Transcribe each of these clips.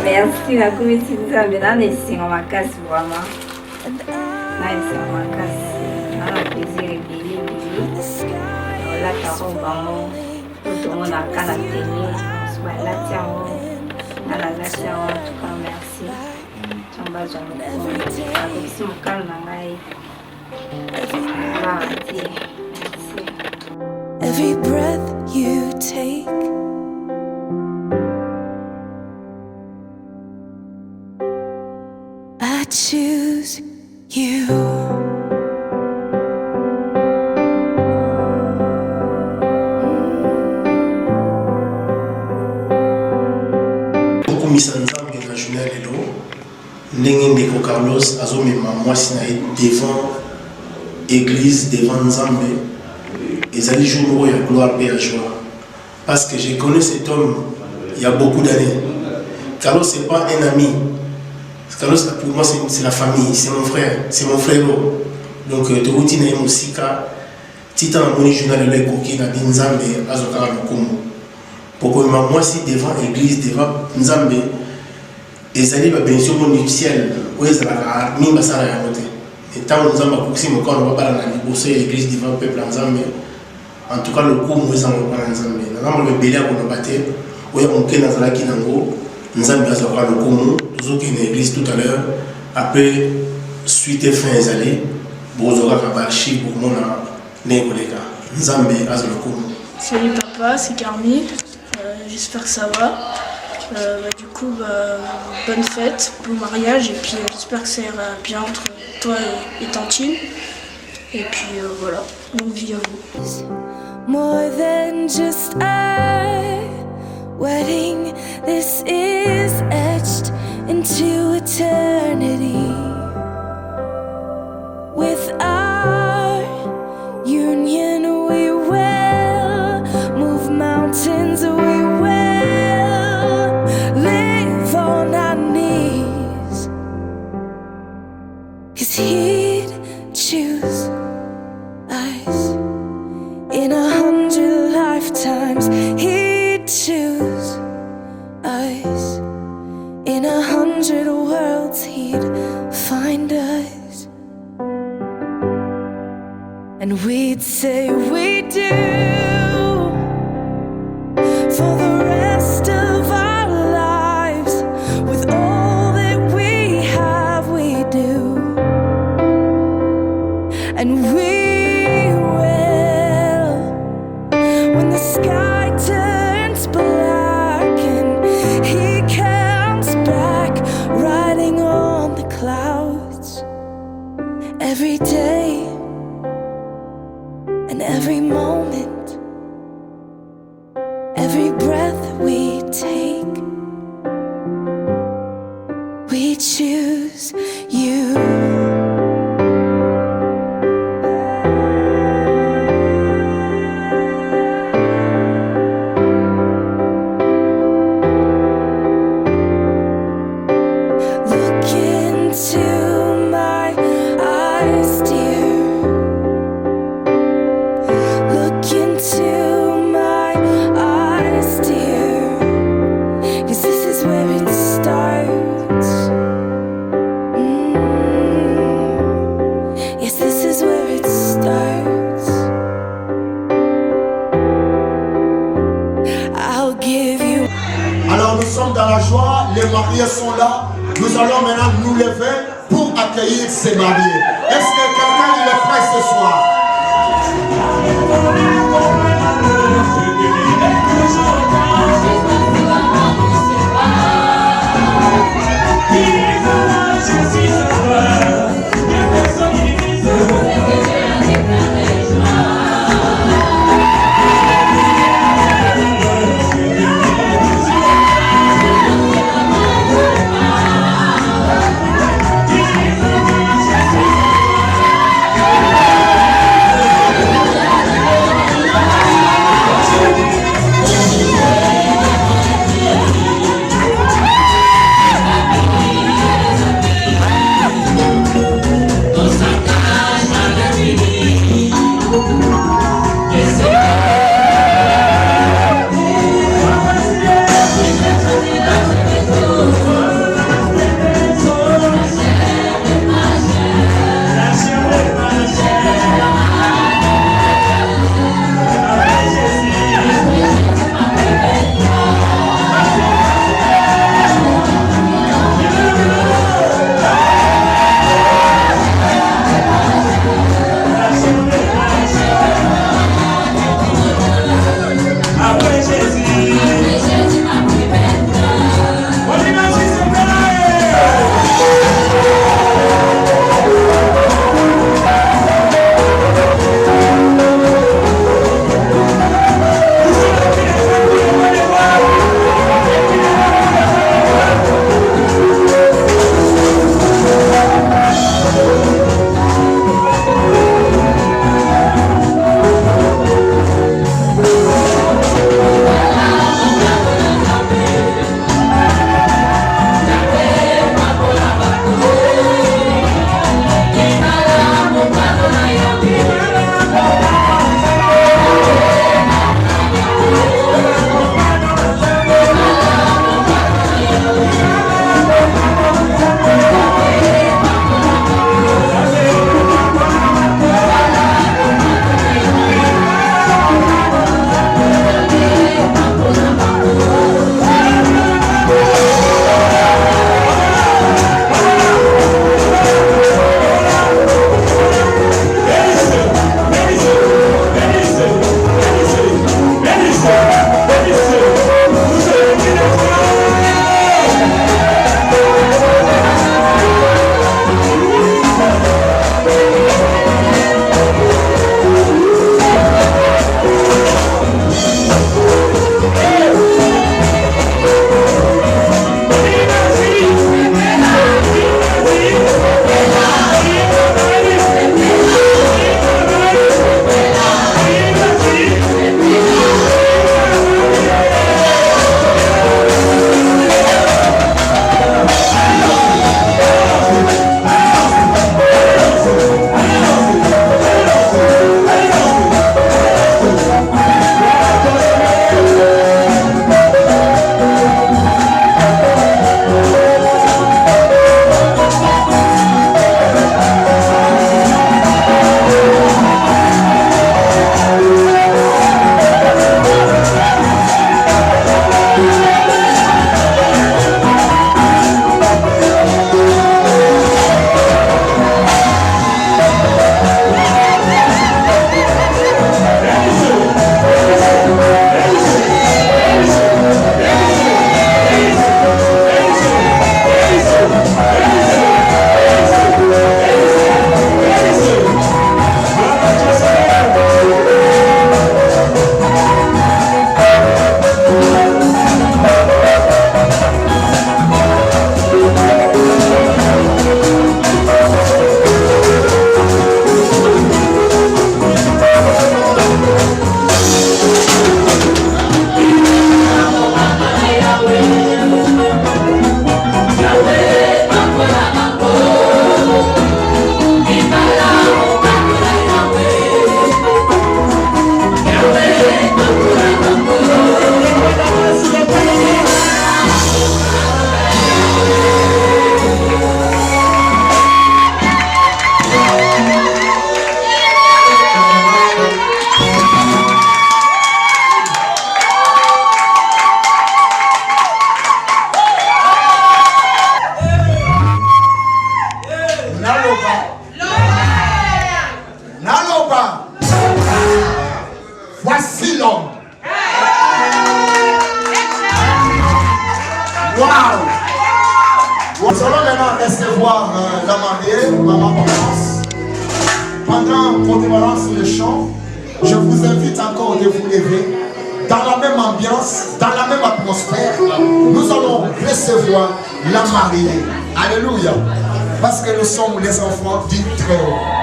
Merci na kumisinza mbena nesinga makasi vraiment. Na esinga makasi. Na plaisir ebele ebele. Olata bango. Otomona kana télé. Sobalati yango. Nalangaki yango. En tout cas merci. Tamba jango. Akokisi mokano na ngai. Merci. Every breath you take, I choose you. Okumisa nzambe na journée lelo ndenge ndeko Carlos azomema mwasi na ye devant église devant nzambe ezali jour moko ya gloire et ya joie parce que je connais cet homme il y a beaucoup d'années. Carlos c'est pas un ami. Carlos pour moi c'est la famille, c'est mon frère. Donc de routine et musika tita na moni journal le koki na nzambe azokaka lokumu. Pourquoi moi si devant église devant nzambe ezali ba bénédiction nuptiale oyo ezalaka mingi basala yango te. Et tant nzambe akokisi mokano babala na liboso ya église devant peuple nzambe. En tout cas le kumu ezango bana nzambe. Na ngambo bebele ya konoba te oyo moke nazalaki nango nzambe azokaka lokumu tozoki na église tout à l'heure après suite et fin ezali bozokaka baarchive bokomona ndenge koleka nzambe azala lokumu. Salut papa, c'est Carmi. J'espère que ça va. Du coup, bonne fête, bon mariage, et puis j'espère que ça ira bien entre toi et Tantine. Et puis voilà, longue vie à vous. More than just a wedding, this is etched into eternity. With our union, we will move mountains, we will live on our knees. 'Cause he'd choose us in 100 lifetimes. He'd choose us in 100 worlds. He'd find us, and we'd say we do for the rest of our lives. With all that we have, we do, and we will when the sky turns black and he comes back riding on the clouds. Every day and every moment, every breath we take, we choose you. I'll give you. Alors nous sommes dans la joie, les mariés sont là. Nous allons maintenant nous lever pour accueillir ces mariés. Est-ce que quelqu'un il est prêt ce soir? Waouh! Nous allons maintenant recevoir la mariée, Maman Balance. Pendant qu'on débalance le chant, je vous invite encore de vous lever. Dans la même ambiance, dans la même atmosphère, nous allons recevoir la mariée. Alléluia. Parce que nous sommes les enfants du Très-Haut.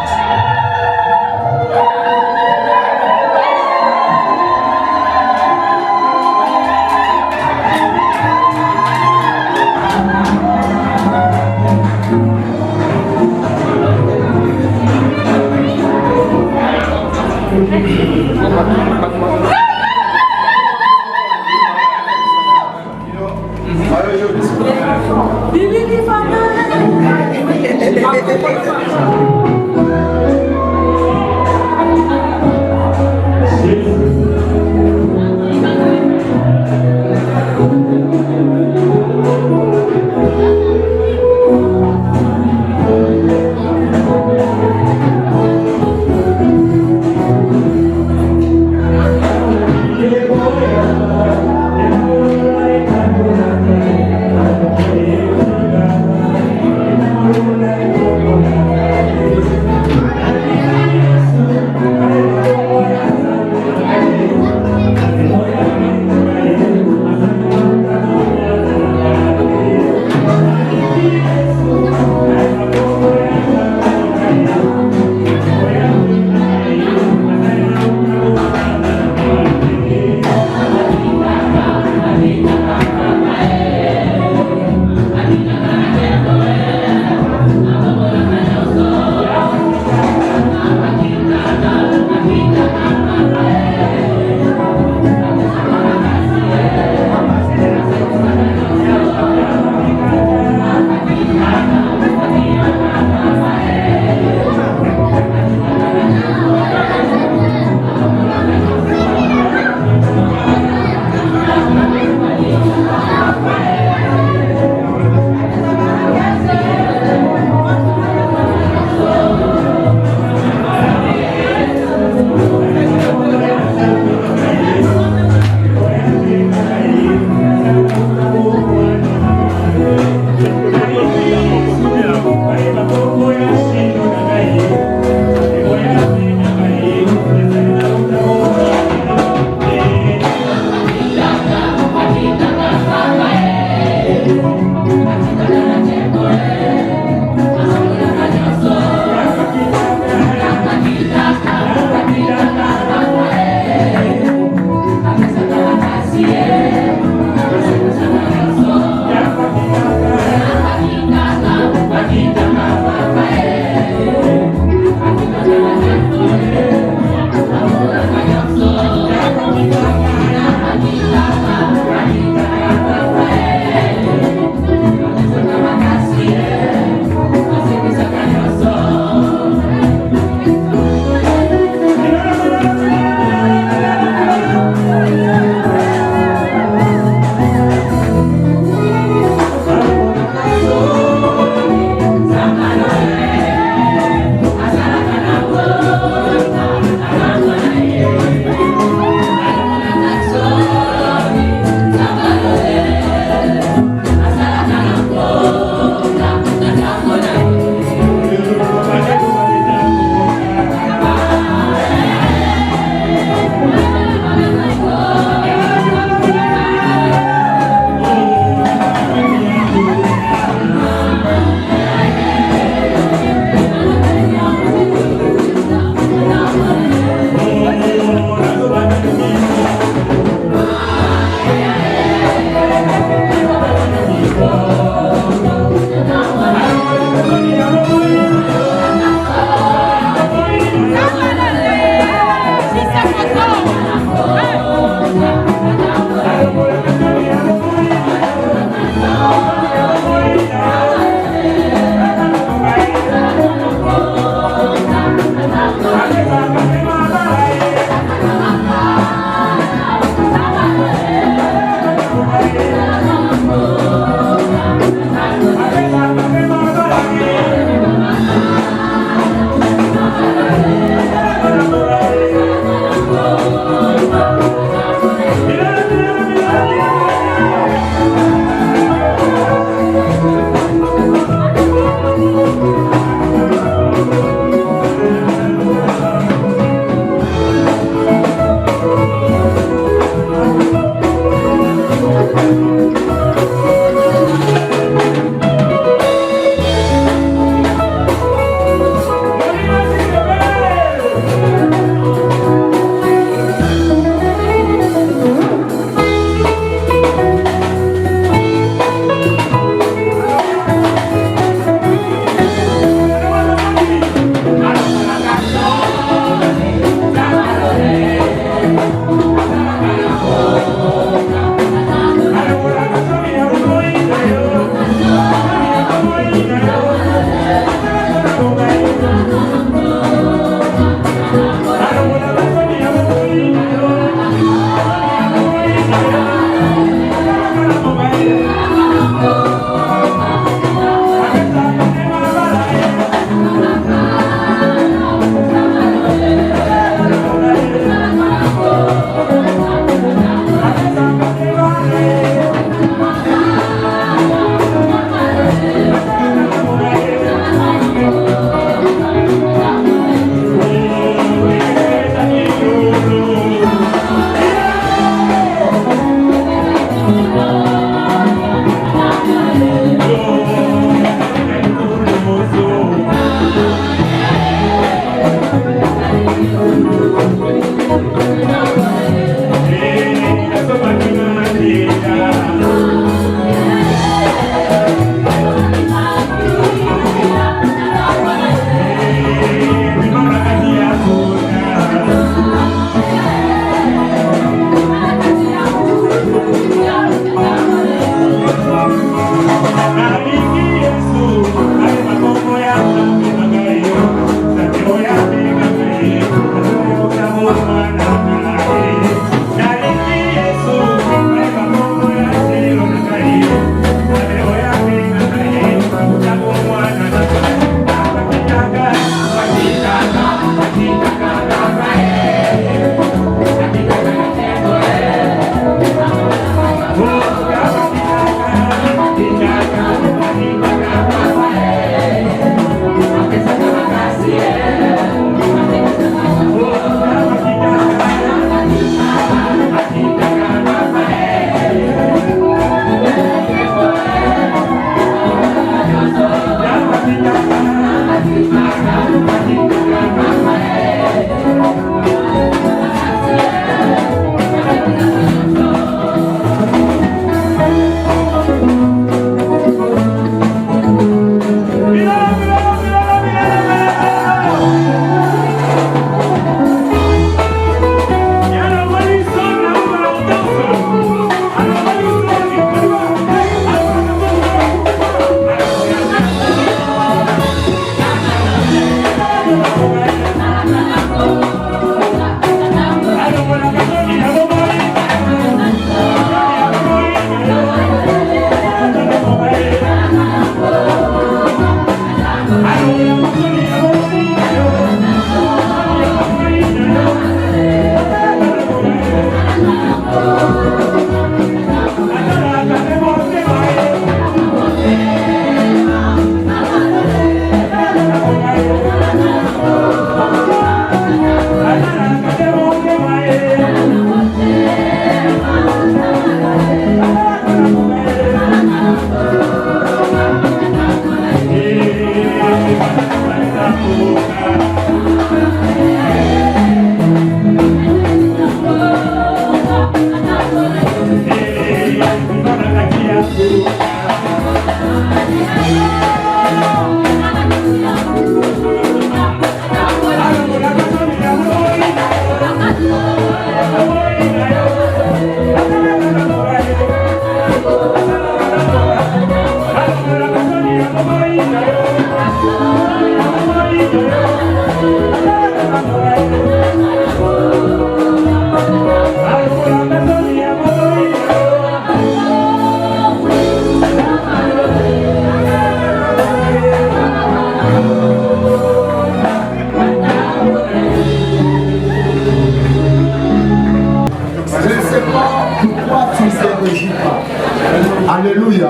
Alléluia.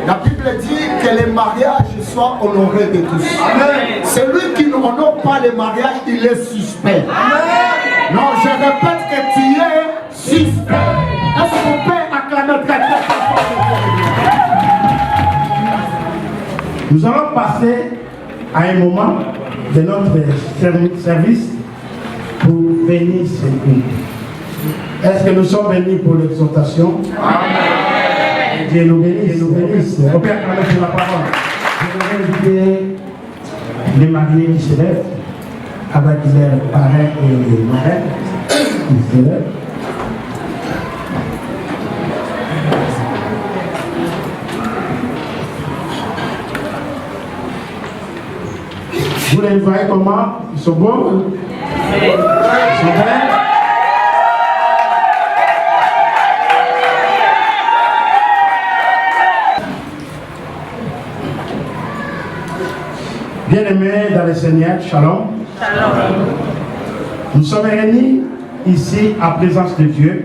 La Bible dit que les mariages soient honorés de tous. Celui qui n'honore pas les mariages, il est suspect. Non, je répète que tu es suspect. Est-ce qu'on peut acclamer très très fort? Nous allons passer à un moment de notre service pour bénir ce culte. Est-ce que nous sommes bénis pour l'exhortation? Amen. Dieu nous bénisse, nous bénisse. On peut acclamer pour la parole. Je vais inviter les mariés qui se lèvent avec leurs parrains et marraines qui se lèvent. Vous les voyez comment? Ils sont beaux? Ils sont belles? Bien-aimés dans le Seigneur, shalom. Shalom. Nous sommes réunis ici en présence de Dieu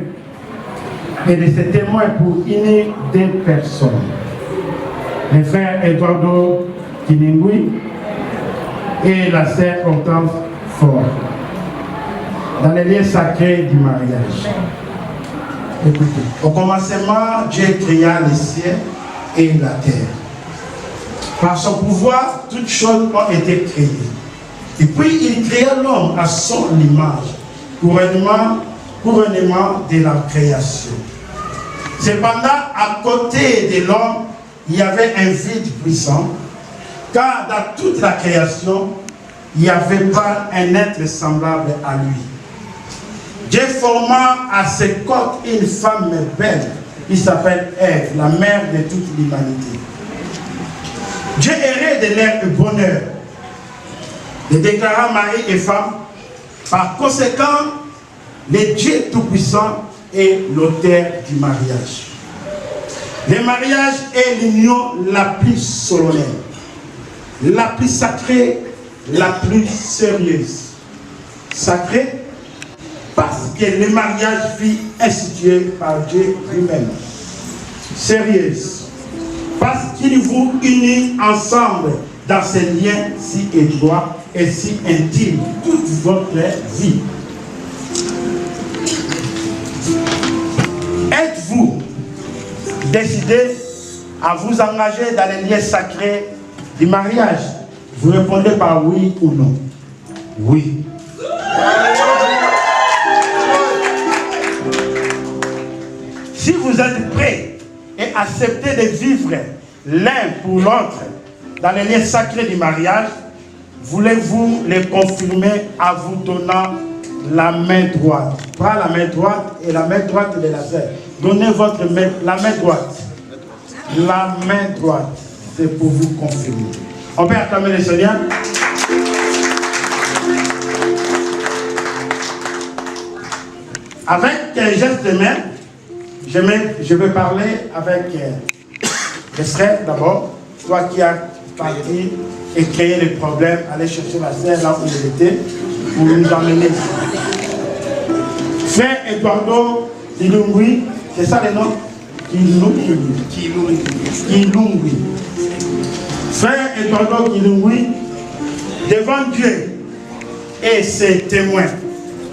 et de ses témoins pour unir deux personnes. Les frères Eduardo Kiningui et la sœur Hortense Fort, dans les liens sacrés du mariage. Écoutez, au commencement, Dieu créa les cieux et la terre. Par son pouvoir, toutes choses ont été créées. Et puis, il créa l'homme à son image, couronnement de la création. Cependant, à côté de l'homme, il y avait un vide puissant, car dans toute la création, il n'y avait pas un être semblable à lui. Dieu forma à ses côtes une femme belle, qui s'appelle Ève, la mère de toute l'humanité. Dieu errait de leur bonheur, les déclara mari et femme. Par conséquent, le Dieu Tout-Puissant est l'auteur du mariage. Le mariage est l'union la plus solennelle, la plus sacrée, la plus sérieuse. Sacrée parce que le mariage fut institué par Dieu lui-même. Sérieuse parce qu'il vous unit ensemble dans ces liens si étroits et si intimes toute votre vie. Êtes-vous décidé à vous engager dans les liens sacrés du mariage? Vous répondez par oui ou non. Oui. Si vous êtes prêts et acceptez de vivre l'un pour l'autre dans les liens sacrés du mariage, voulez-vous les confirmer en vous donnant la main droite? Pas la main droite et la main droite de la sœur. Donnez votre main, la main droite. La main droite, c'est pour vous confirmer. On peut acclamer le Seigneur. Avec un geste de main, je vais parler avec les frères d'abord. Toi qui as parti et créé les problèmes, aller chercher la sœur là où elle était, pour nous emmener ici. Frère Eduardo Kilungui, c'est ça le nom? Kilungui. Frère Eduardo Kilungui, devant Dieu et ses témoins,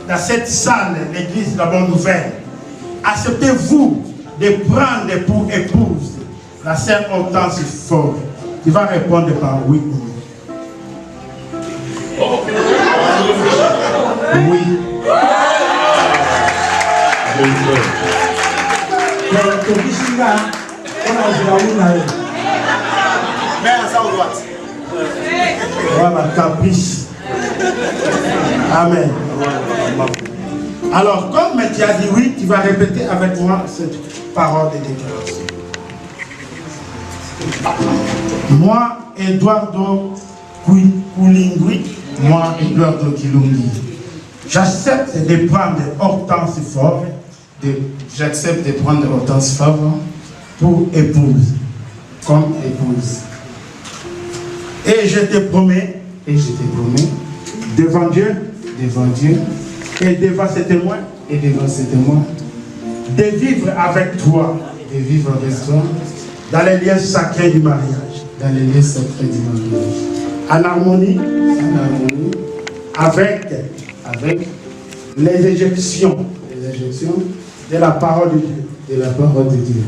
dans cette salle, l'église de la Bonne Nouvelle, acceptez-vous de prendre pour épouse la sœur Hortense Fort? Tu vas répondre par oui ou non. Oui. Voilà, caprice. Amen. Alors, comme tu as dit oui, tu vas répéter avec moi cette parole de déclaration. Moi, Eduardo Kilungui, Moi, Eduardo Kilungui, j'accepte de prendre Hortense Fort, j'accepte de prendre Hortense Fort pour épouse. comme épouse. Et je te promets, devant Dieu et devant ses témoins, de vivre avec toi dans les liens sacrés du mariage, en harmonie avec les éjections de la parole de Dieu,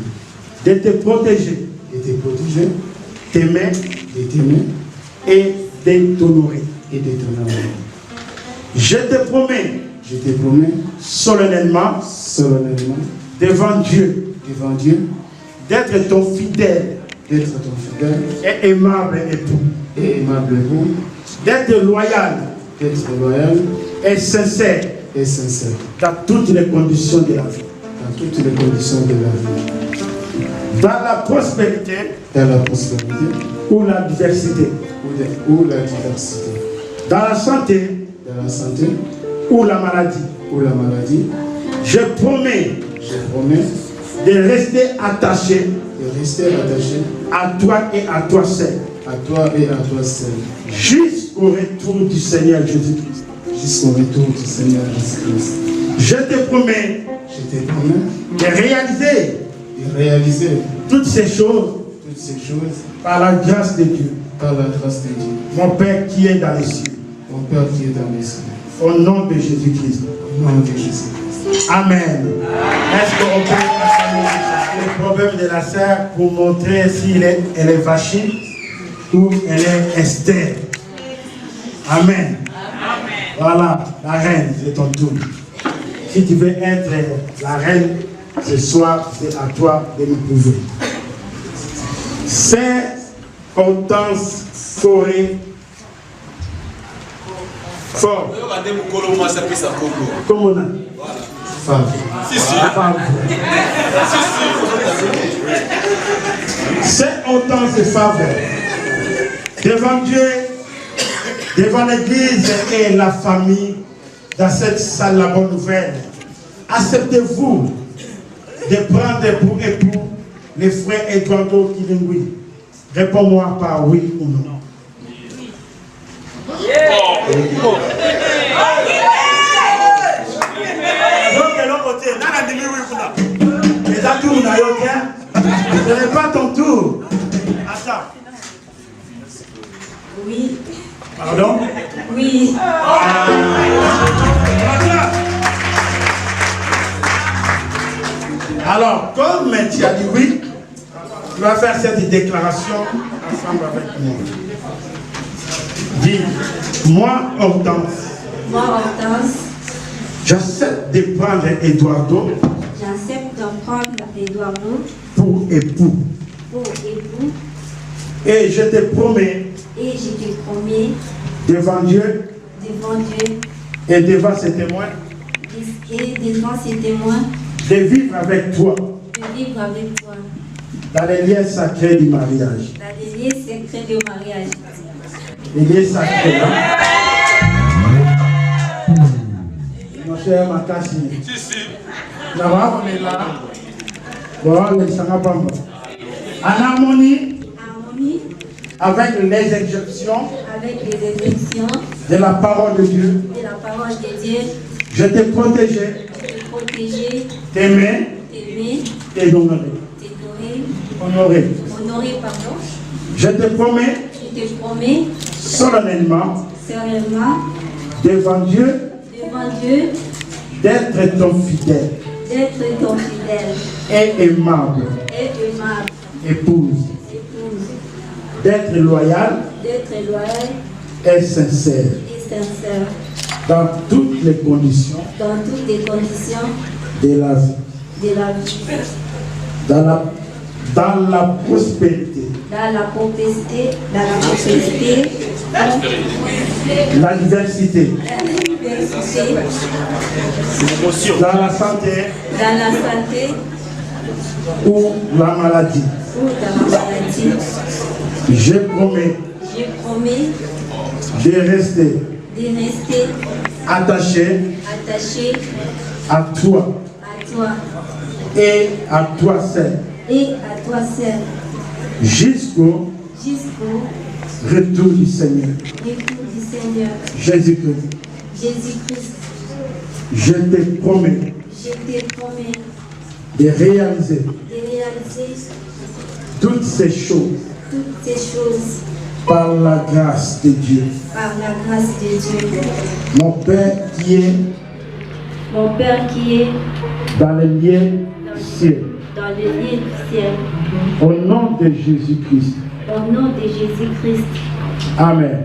de te protéger, t'aimer et de t'honorer. Je te promets solennellement devant Dieu d'être ton fidèle et aimable époux, d'être loyal et sincère dans toutes les conditions de la vie. Dans la prospérité ou l'adversité. Dans la santé ou la maladie. Je promets de rester attaché à toi et à toi seul. à toi et à toi seul, jusqu'au retour du Seigneur Jésus-Christ. jusqu'au retour du Seigneur Jésus-Christ. Je te promets Je te promets de réaliser de réaliser toutes ces choses toutes ces choses par la grâce de Dieu, par la grâce de Dieu, mon Père qui est dans les cieux, mon Père qui est dans les cieux. au nom de Jésus-Christ. Au nom de Jésus-Christ. Amen. Est-ce qu'on peut passer le problème de la sœur pour montrer si elle est fâchée ou elle est estère? Amen. Voilà, la reine, c'est ton tour. Si tu veux être la reine, ce soir, c'est à toi de nous prouver. C'est Hortense Forêt Fort. Comment on a? Femme. Femme. C'est Hortense Favre. Devant Dieu, devant l'église et la famille, dans cette salle, la bonne nouvelle, acceptez-vous de prendre pour époux les frères Eduardo Kilingui? Réponds-moi par oui ou non. Ce n'est pas ton tour. Attends. Oui. Pardon? Oui. Alors, comme tu as dit oui, tu vas faire cette déclaration ensemble avec moi. Dis, moi, Hortense, j'accepte de prendre Eduardo pour époux. Et je te promets devant Dieu et devant ses témoins de vivre avec toi dans les liens sacrés du mariage. Les liens sacrés. Mon cher Makassi. Là-bas, on est là. Bon, les Sangapamba. En harmonie avec les injections de la parole de Dieu. Je t'ai protégé, t'aimer, honoré. Je te promets solennellement devant Dieu d'être ton fidèle et aimable épouse, d'être loyal et sincère dans toutes les conditions de la vie, dans la prospérité, la diversité, dans la santé ou la maladie. Je promets de rester attaché à toi et à toi seul jusqu'au retour du Seigneur Jésus-Christ. Je te promets de réaliser toutes ces choses par la grâce de Dieu. Mon Père qui est dans les lieux du ciel. Au nom de Jésus-Christ. Amen.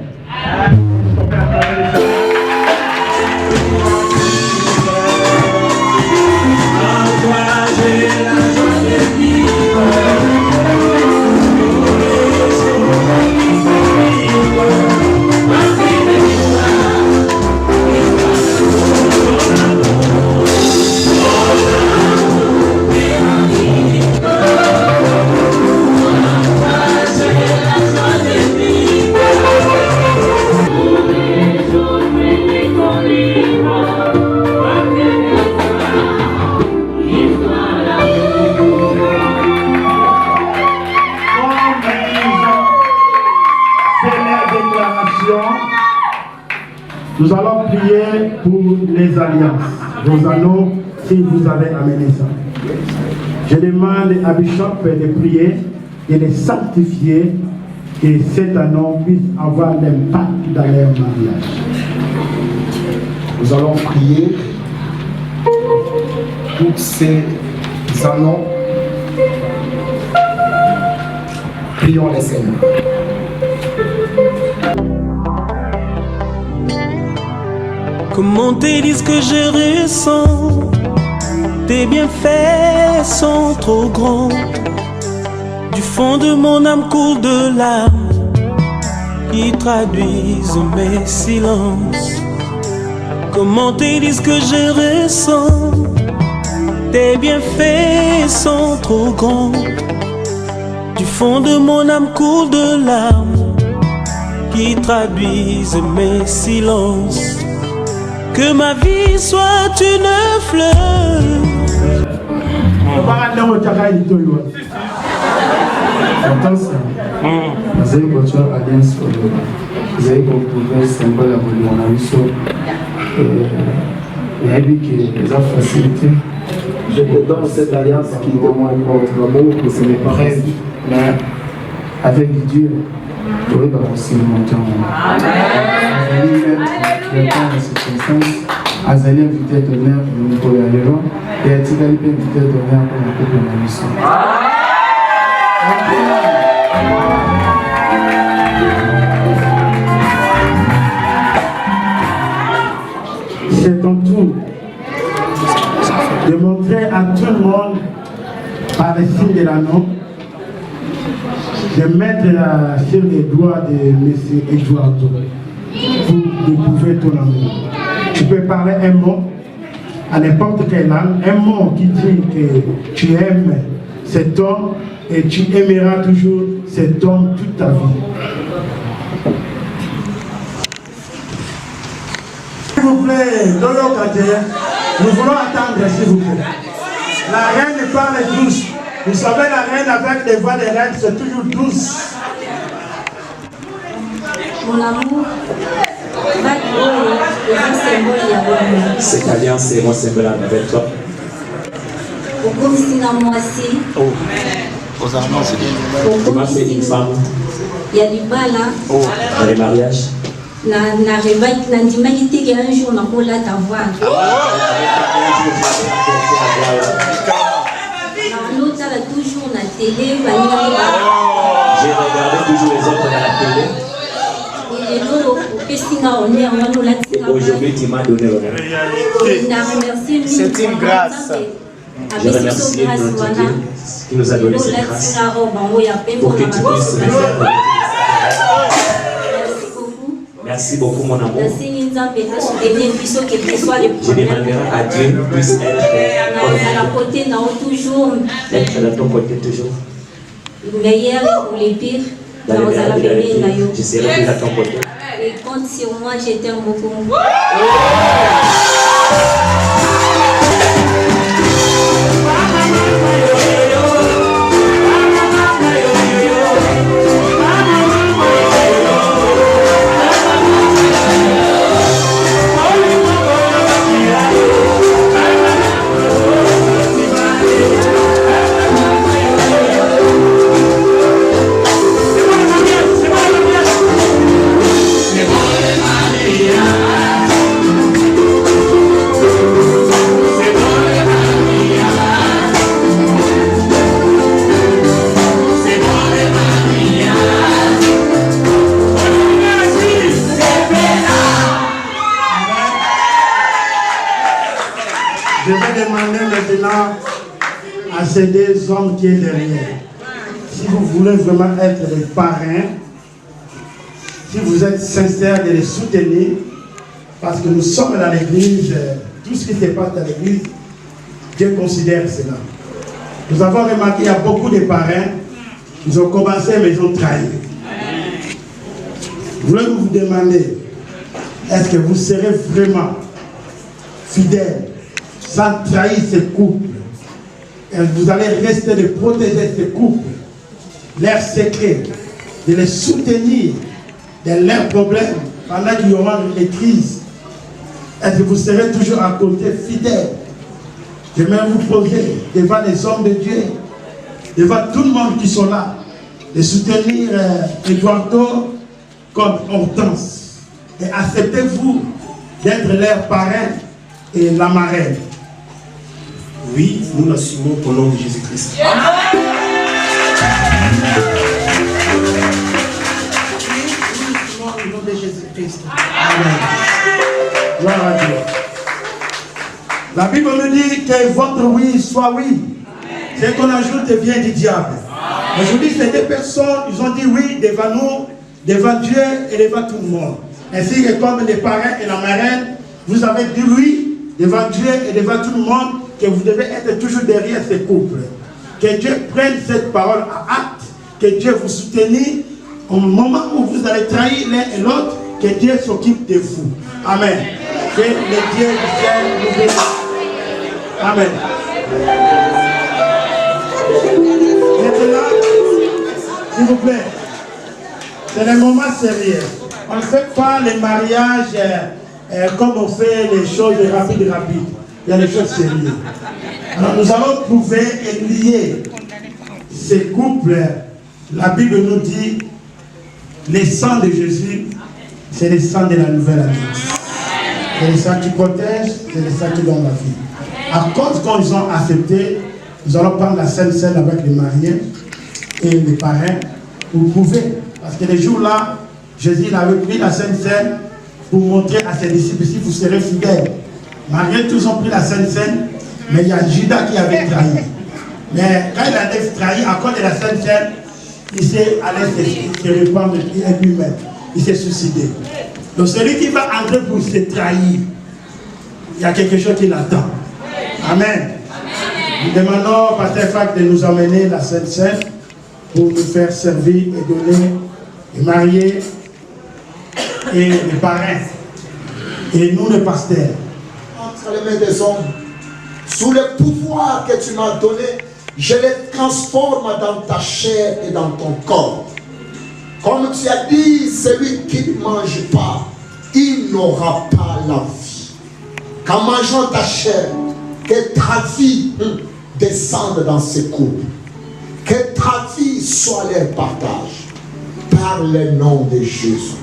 Nous allons prier pour les alliances, vos anneaux, si vous avez amené ça. Je demande à Bishop de prier, de les sanctifier, que cet anneau puisse avoir l'impact dans leur mariage. Nous allons prier pour ces anneaux. Prions les Seigneurs. Comment te dire ce que je ressens? Tes bienfaits sont trop grands. Du fond de mon âme coule de larmes qui traduisent mes silences. Comment te dire ce que je ressens? Tes bienfaits sont trop grands. Du fond de mon âme coule de larmes qui traduisent mes silences. Que ma vie soit une fleur. Vous avez votre alliance pour vous avez retrouvé le symbole à mon avis. Il y a dit que les facilité. Je te donne cette alliance qui témoigne votre amour pour ce n'est pas rêve, mais avec Dieu, tu aurais aussi monter en moi. Azali invité d'honneur de Nicolas Léon et Atikali invité d'honneur pour la coupe de la mission. C'est ton tour de montrer à tout le monde par les signes de l'anneau, de mettre sur les doigts de M. Eduardo pour découvrir ton amour. Tu peux parler un mot à n'importe quelle langue, un mot qui dit que tu aimes cet homme et tu aimeras toujours cet homme toute ta vie. S'il vous plaît, Dolo Kate, nous voulons attendre, s'il vous plaît. La reine parle douce. Vous savez, la reine avec les voix des reines, c'est toujours douce. Mon amour, cette alliance est mon symbole avec toi. Tu m'as fait une femme. Il y a du bal là. Dans les mariages. Un jour, on a pour la voix. L'autre, toujours la télé. J'ai regardé toujours les autres dans la télé. Et aujourd'hui, tu m'as donné l'honneur. C'est une grâce. Je remercie notre Dieu qui nous a donné cette grâce pour que tu puisses me faire. Merci beaucoup, mon amour. Je demanderai à Dieu qu'il puisse être de ton côté toujours. Meilleur pour les pires. Je serai plus à ton côté. Et compte sur moi, je t'aime beaucoup. Je vais demander maintenant à ces deux hommes qui sont derrière, si vous voulez vraiment être les parrains, si vous êtes sincères de les soutenir, parce que nous sommes dans l'église, tout ce qui se passe dans l'église, Dieu considère cela. Nous avons remarqué qu'il y a beaucoup de parrains, ils ont commencé mais ils ont trahi. Je voulais vous demander, est-ce que vous serez vraiment fidèles sans trahir ce couple? Et vous allez rester de protéger ce couple, leurs secrets, de les soutenir dans leurs problèmes pendant qu'il y aura les crises Est-ce que vous serez toujours à côté fidèle? Je vais vous poser devant les hommes de Dieu, devant tout le monde qui sont là, de soutenir Eduardo comme Hortense. Et acceptez-vous d'être leur parrain et la marraine? Oui, nous l'assumons au nom de Jésus-Christ. Au nom de Jésus-Christ. Amen. Gloire à Dieu. La Bible nous dit que votre oui soit oui. Ce qu'on ajoute vient du diable. Aujourd'hui, ces deux personnes, ils ont dit oui devant nous, devant Dieu et devant tout le monde. Ainsi que comme les parrains et la marraine, vous avez dit oui devant Dieu et devant tout le monde, que vous devez être toujours derrière ces couples. Que Dieu prenne cette parole à acte, que Dieu vous soutienne au moment où vous allez trahir l'un et l'autre, que Dieu s'occupe de vous. Amen. Que le Dieu du ciel nous bénisse. Amen. Maintenant, s'il vous plaît, c'est un moment sérieux. On ne fait pas les mariages comme on fait les choses rapides. Il y a des choses sérieuses. Alors nous allons prouver et lier ces couples. La Bible nous dit, le sang de Jésus, c'est le sang de la nouvelle alliance. C'est le sang qui protège, c'est le sang qui donne la vie. À cause quand ils ont accepté, nous allons prendre la Sainte Seine avec les mariés et les parrains pour prouver. Parce que les jours-là, Jésus avait pris la Sainte Seine pour montrer à ses disciples si vous serez fidèles. Malgré tous ont pris la Sainte Seine, mais il y a Judas qui avait trahi. Mais quand il a été trahi, à cause de la Sainte Seine, il s'est allé se répandre lui-même. Il s'est suicidé. Donc celui qui va entrer pour se trahir, il y a quelque chose qui l'attend. Amen. Nous demandons au pasteur Fac de nous emmener la Sainte Seine pour nous faire servir et donner les mariés et les parrains. Et nous les pasteurs. Entre les mains des hommes, sous le pouvoir que tu m'as donné, je les transforme dans ta chair et dans ton corps. Comme tu as dit, celui qui ne mange pas, il n'aura pas la vie. Qu'en mangeant ta chair, que ta vie descende dans ces couples. Que ta vie soit leur partage. Par le nom de Jésus.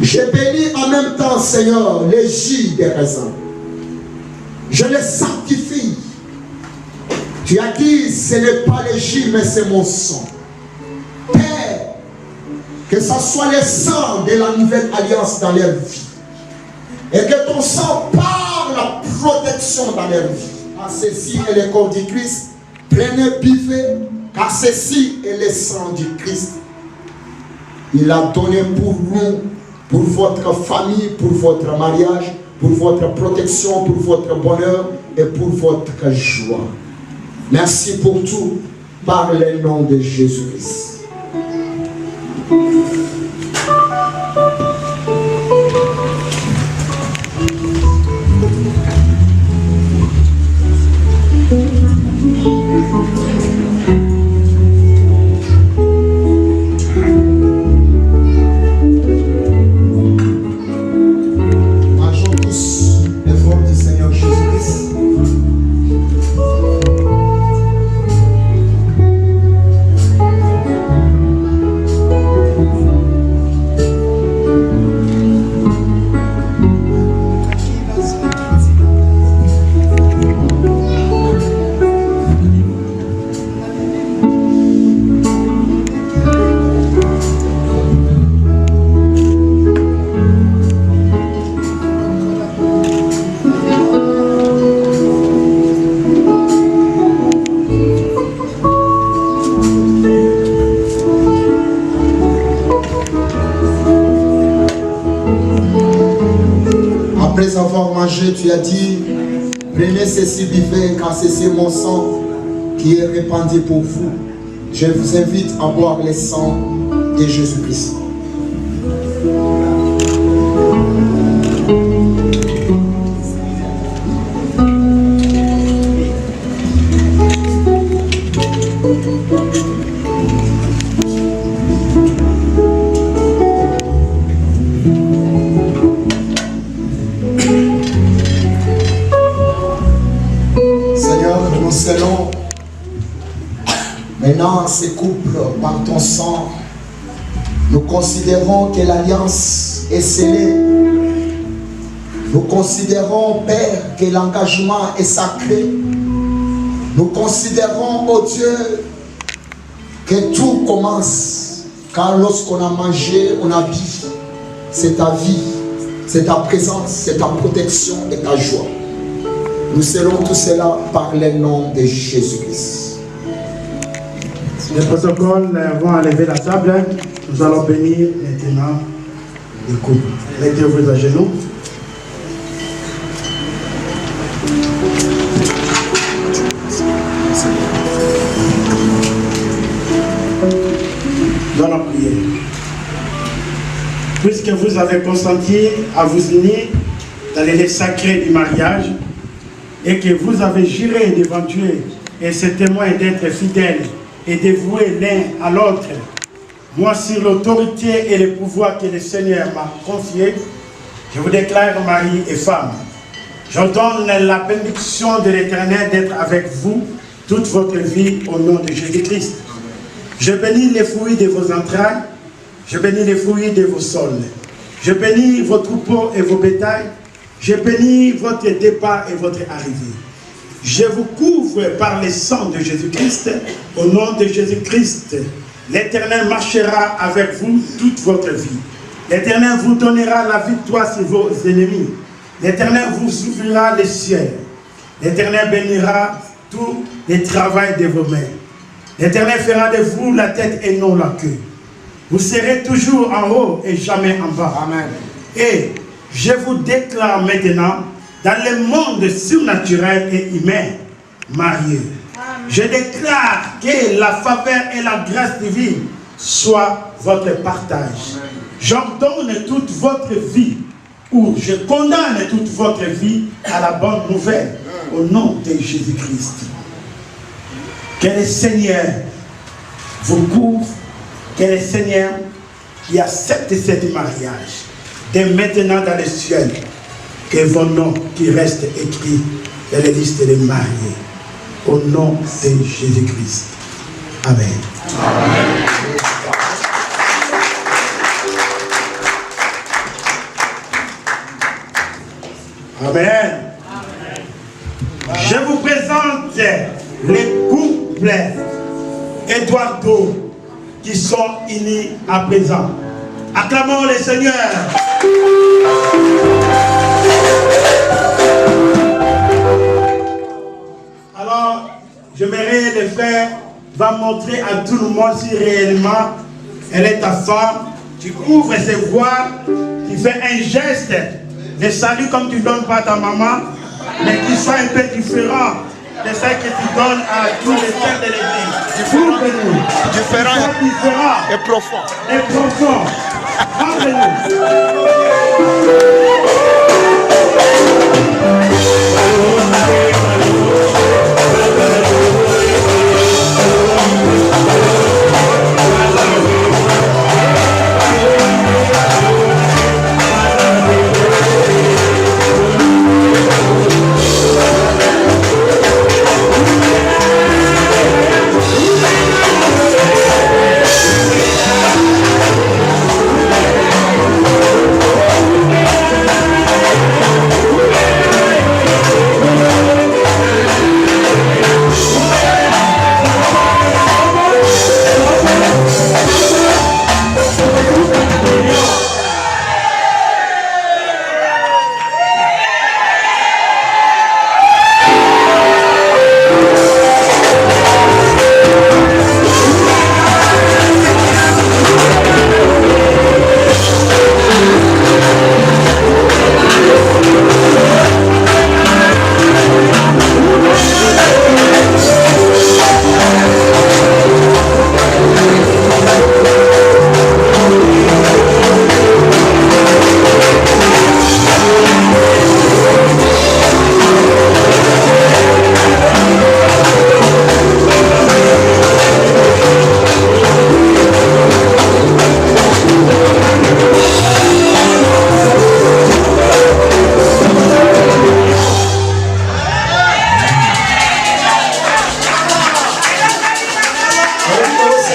Je bénis en même temps, Seigneur, les jus des raisins. Je les sanctifie. Tu as dit, ce n'est pas les jus, mais c'est mon sang. Père, que ce soit le sang de la nouvelle alliance dans leur vie. Et que ton sang parle la protection dans leur vie. Car ceci est le corps du Christ. Prenez, buvez, car ceci est le sang du Christ. Il a donné pour nous, pour votre famille, pour votre mariage, pour votre protection, pour votre bonheur et pour votre joie. Merci pour tout, par le nom de Jésus-Christ. Après avoir mangé, tu as dit, prenez ceci, buvez, car ceci est mon sang qui est répandu pour vous. Je vous invite à boire le sang de Jésus-Christ. Maintenant, ces couples, par ton sang, nous considérons que l'alliance est scellée. Nous considérons, Père, que l'engagement est sacré. Nous considérons, oh Dieu, que tout commence car lorsqu'on a mangé, on a bu. C'est ta vie, c'est ta présence, c'est ta protection et ta joie. Nous serons tout cela par le nom de Jésus-Christ. Les protocoles vont enlever la table. Nous allons bénir maintenant les couples. Mettez-vous à genoux. Nous allons prier. Puisque vous avez consenti à vous unir dans les lieux sacrés du mariage et que vous avez juré devant Dieu et ses témoins d'être fidèles et dévoués l'un à l'autre, moi, sur l'autorité et le pouvoir que le Seigneur m'a confié, je vous déclare mari et femme. Je donne la bénédiction de l'Éternel d'être avec vous toute votre vie au nom de Jésus-Christ. Je bénis les fruits de vos entrailles, je bénis les fruits de vos sols, je bénis vos troupeaux et vos bétails, je bénis votre départ et votre arrivée. Je vous couvre par le sang de Jésus-Christ, au nom de Jésus-Christ. L'Éternel marchera avec vous toute votre vie. L'Éternel vous donnera la victoire sur vos ennemis. L'Éternel vous ouvrira les cieux. L'Éternel bénira tout le travail de vos mains. L'Éternel fera de vous la tête et non la queue. Vous serez toujours en haut et jamais en bas. Amen. Et je vous déclare maintenant, dans le monde surnaturel et humain, mariés. Je déclare que la faveur et la grâce divine soient votre partage. J'ordonne toute votre vie, ou je condamne toute votre vie à la bonne nouvelle, au nom de Jésus-Christ. Que le Seigneur vous couvre, que le Seigneur qui accepte ce mariage, dès maintenant dans le ciel, que vos noms qui restent écrits dans les listes des mariés, au nom de Jésus-Christ. Amen. Amen. Amen. Je vous présente les couples Eduardo qui sont unis à présent. Acclamons le Seigneur. Alors, j'aimerais le frère va montrer à tout le monde si réellement elle est ta femme. Tu ouvres ses voix, tu fais un geste de salut comme tu donnes pas à ta maman, mais qui soit un peu différent de celle que tu donnes à tous les frères de l'église. Différent et profond. Et profond. Entre-nous.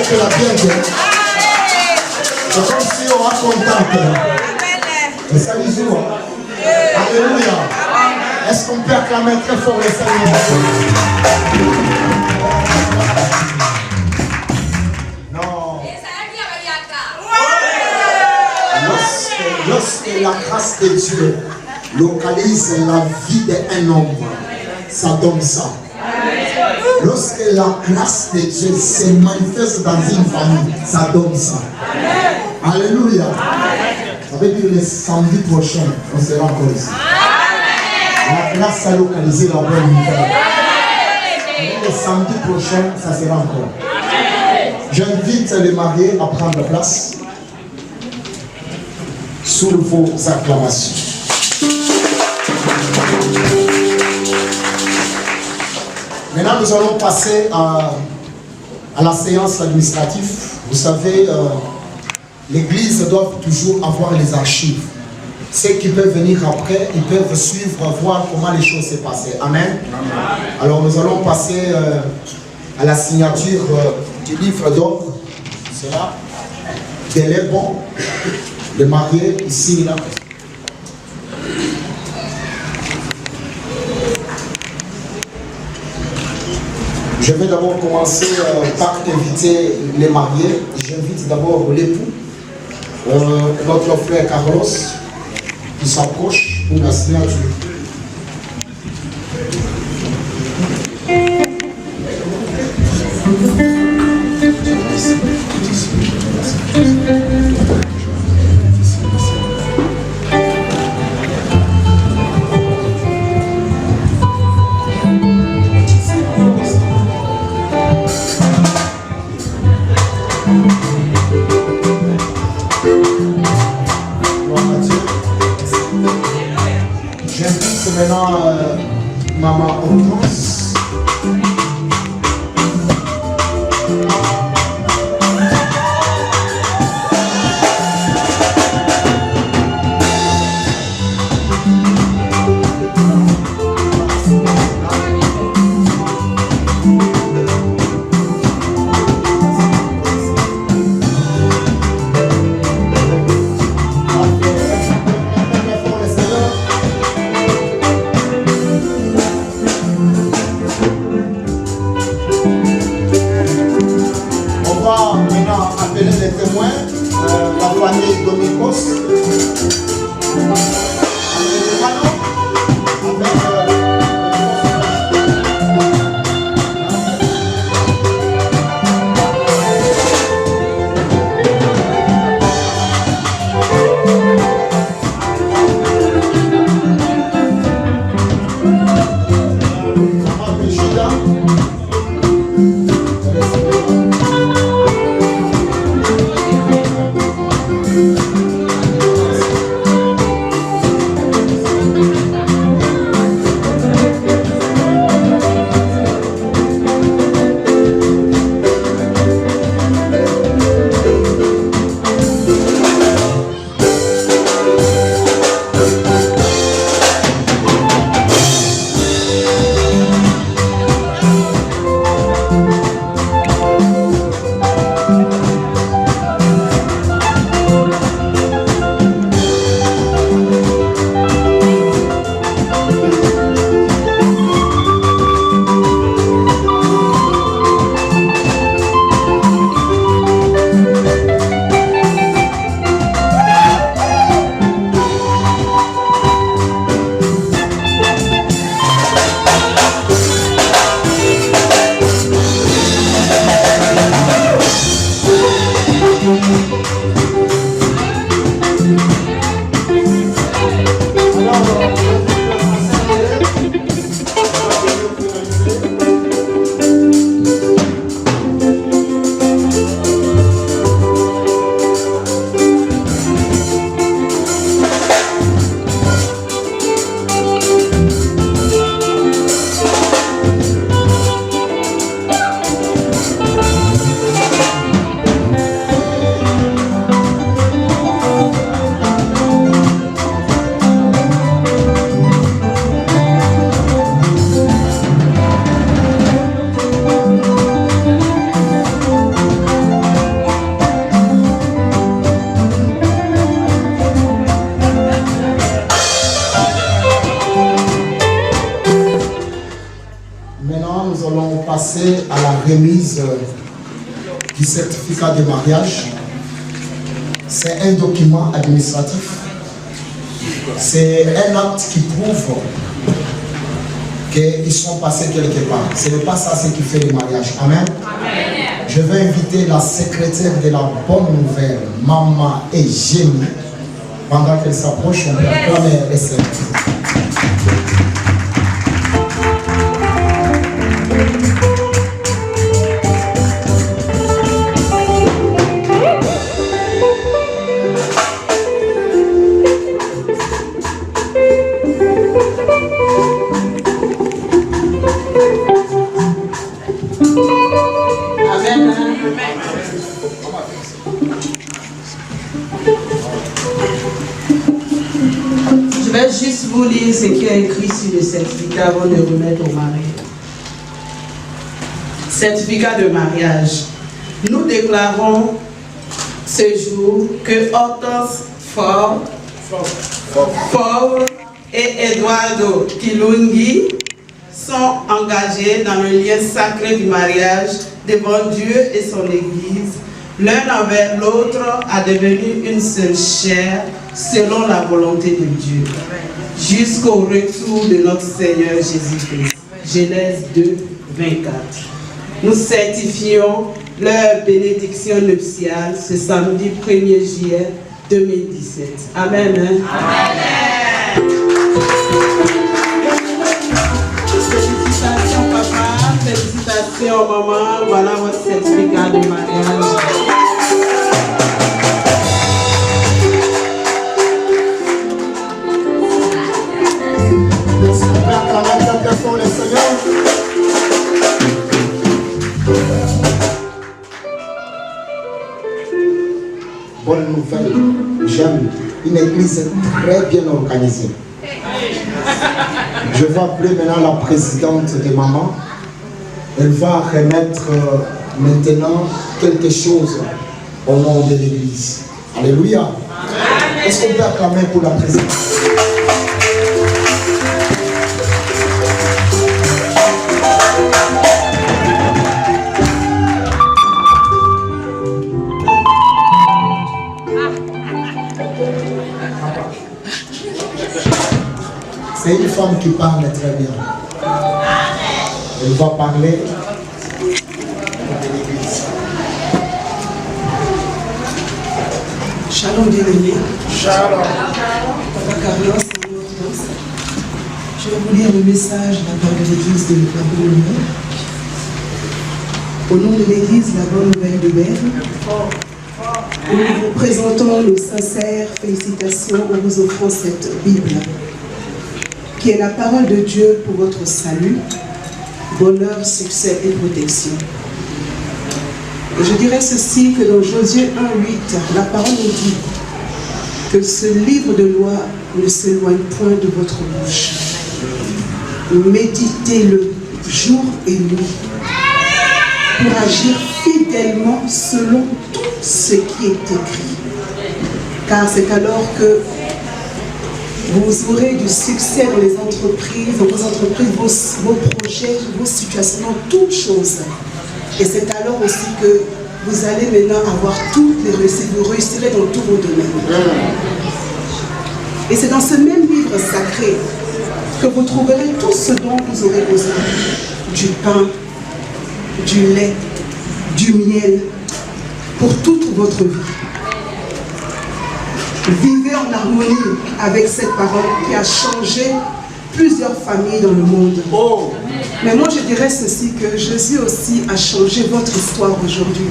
tu l'as bien dit. C'est comme si on va contenter. Et ça y joue. Alléluia. Est-ce qu'on peut acclamer très fort le Seigneur? Non. Lorsque la grâce de Dieu localise la vie d'un homme, ça donne ça. Lorsque la grâce de Dieu se manifeste dans une famille, ça donne ça. Alléluia. Ça veut dire le samedi prochain, on sera encore ici. La grâce a localisé la bonne nouvelle. Le samedi prochain, ça sera encore. J'invite les mariés à prendre place sous vos acclamations. Maintenant, nous allons passer à la séance administrative. Vous savez, l'église doit toujours avoir les archives. Ceux qui peuvent venir après, ils peuvent suivre, voir comment les choses s'est passées. Amen. Alors, nous allons passer à la signature du livre d'ordre. C'est là. Délai bon. Le marié, ici, là. Je vais d'abord commencer par inviter les mariés. J'invite d'abord l'époux, notre frère Carlos, qui s'approche pour la signature. Maintenant, maman Hortense. à la remise du certificat de mariage. C'est un document administratif. C'est un acte qui prouve qu'ils sont passés quelque part. Ce n'est pas ça ce qui fait le mariage. Amen. Je vais inviter la secrétaire de la bonne nouvelle, Maman et Génie, pendant qu'elle s'approche, on peut acclamer les sœurs. Je vais juste vous lire ce qui est écrit sur le certificat avant de remettre au mari. Certificat de mariage. Nous déclarons ce jour que Hortense Ford et Eduardo Kilungi sont engagés dans le lien sacré du mariage devant Dieu et son Église, l'un envers l'autre à devenir une seule chair selon la volonté de Dieu, jusqu'au retour de notre Seigneur Jésus-Christ. Genèse 2, 24. Nous certifions leur bénédiction nuptiale ce samedi 1er juillet 2017. Amen. Amen. Félicitations papa, félicitations maman, voilà votre certificat de mariage. Bonne nouvelle, j'aime une église très bien organisée. Je vais appeler maintenant la présidente de Maman. Elle va remettre maintenant quelque chose au nom de l'église. Alléluia. Est-ce qu'on peut acclamer pour la présidente? C'est une femme qui parle très bien. Elle va parler de l'église. Shalom bien-aimé. Shalom. Papa Carlos, je vais vous lire le message de la part de l'église de la Bonne Nouvelle. Au nom de l'église La Bonne Nouvelle de Berne, nous vous présentons nos sincères félicitations en vous offrant cette Bible, qui est la parole de Dieu pour votre salut, bonheur, succès et protection. Et je dirais ceci, que dans Josué 1:8, la parole nous dit que ce livre de loi ne s'éloigne point de votre bouche. Méditez-le jour et nuit pour agir fidèlement selon tout ce qui est écrit. Car c'est alors que vous aurez du succès dans les entreprises, vos projets, vos situations, dans toutes choses. Et c'est alors aussi que vous allez maintenant avoir toutes les réussites, vous réussirez dans tous vos domaines. Et c'est dans ce même livre sacré que vous trouverez tout ce dont vous aurez besoin. Du pain, du lait, du miel, pour toute votre vie. Vivez en harmonie avec cette parole qui a changé plusieurs familles dans le monde. Oh. Mais moi je dirais ceci, que Jésus aussi a changé votre histoire aujourd'hui.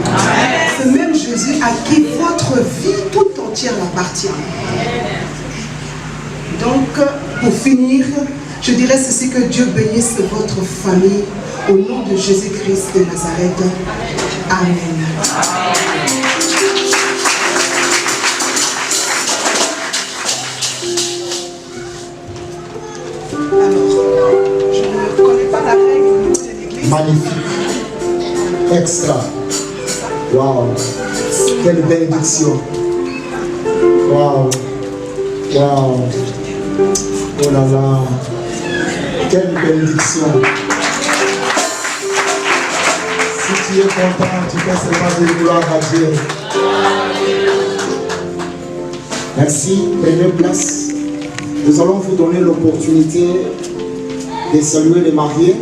Ce même Jésus à qui votre vie tout entière appartient. Donc pour finir, je dirais ceci, que Dieu bénisse votre famille au nom de Jésus-Christ de Nazareth. Amen. Magnifique. Extra. Waouh. Quelle bénédiction. Waouh. Waouh. Oh là là. Quelle bénédiction. tu es content, tu fais seulement de gloire à Dieu. Merci, prenez place. Nous allons vous donner l'opportunité de saluer les mariés.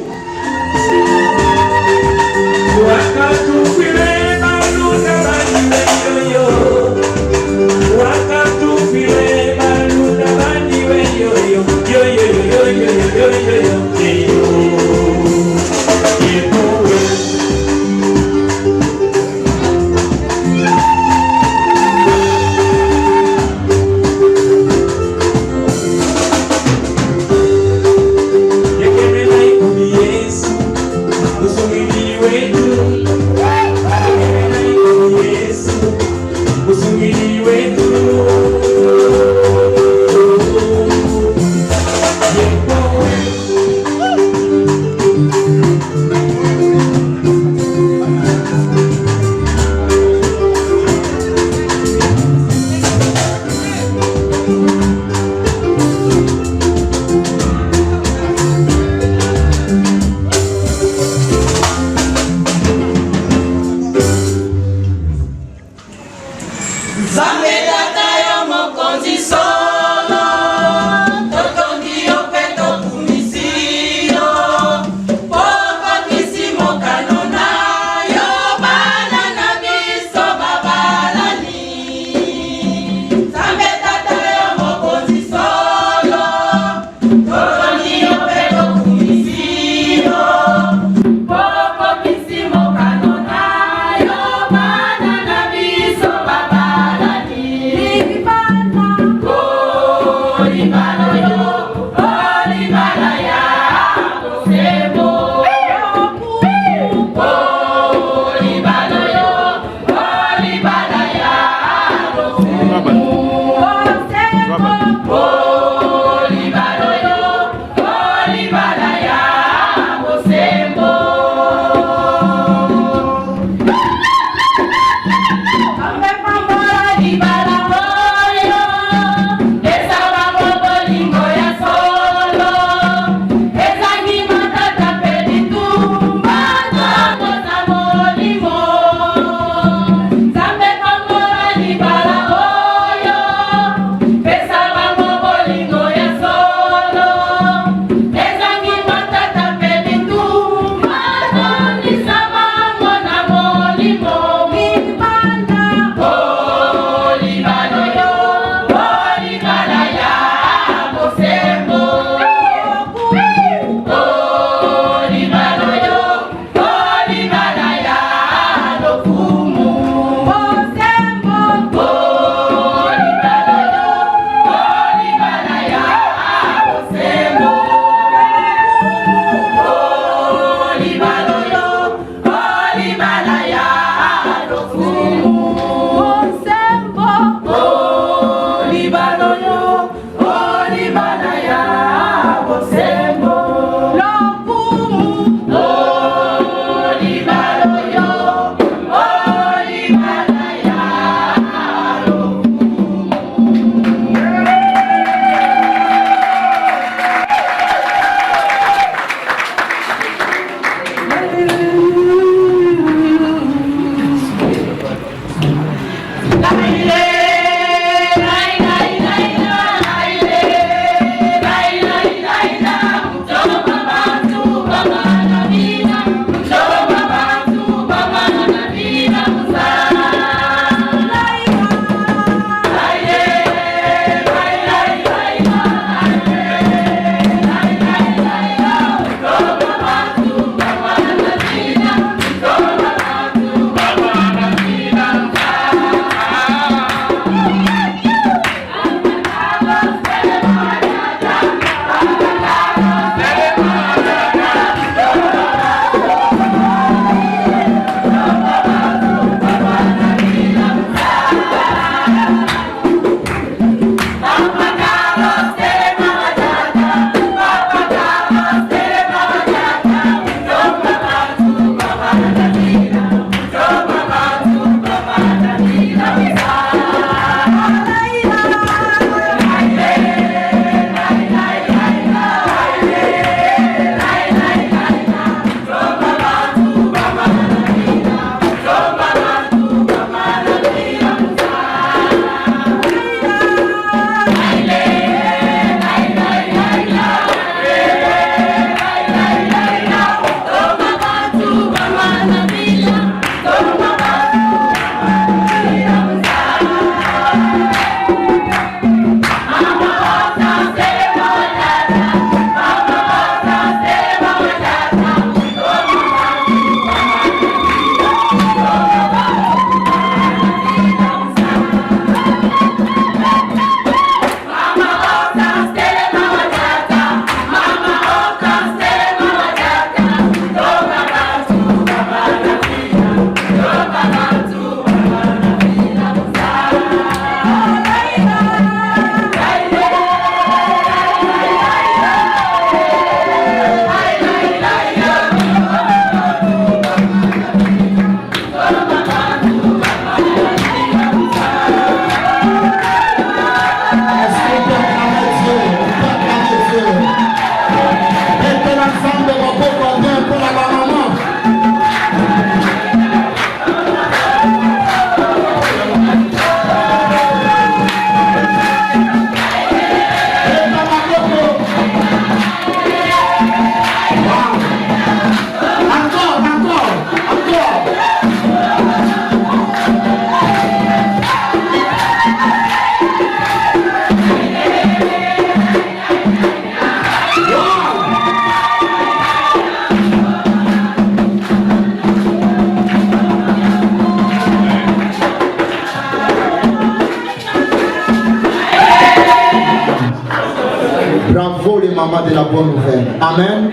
maman de la bonne nouvelle. Amen.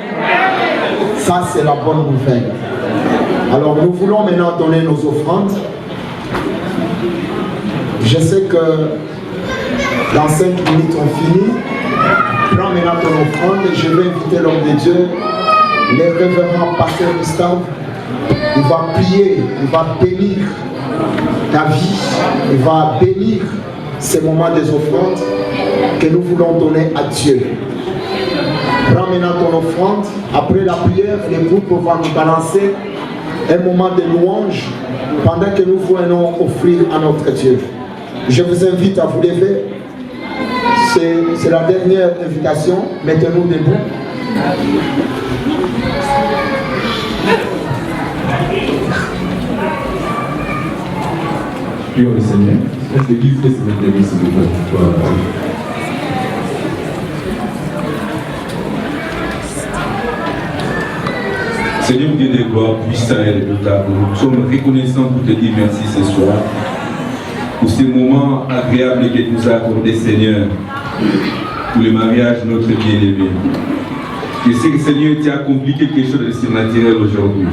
Ça, c'est la bonne nouvelle. Alors, nous voulons maintenant donner nos offrandes. Je sais que dans 5 minutes, on finit. Prends maintenant ton offrande et je vais inviter l'homme de Dieu, le révérend pasteur Gustave. Il va prier, il va bénir ta vie, il va bénir ces moments des offrandes que nous voulons donner à Dieu. Prends maintenant ton offrande. Après la prière, les groupes vont nous balancer un moment de louange pendant que nous venons offrir à notre Dieu. Je vous invite à vous lever. C'est la dernière invitation. Mettez-nous debout. Prions le Seigneur. Est-ce que l'Église peut se mettre debout, s'il vous plaît? Seigneur Dieu de gloire, puissant et redoutable, nous sommes reconnaissants pour te dire merci ce soir, pour ces moments agréables que tu nous as accordés, Seigneur, pour le mariage de notre bien-aimé. Je sais que Seigneur, tu as accompli quelque chose de surnaturel aujourd'hui.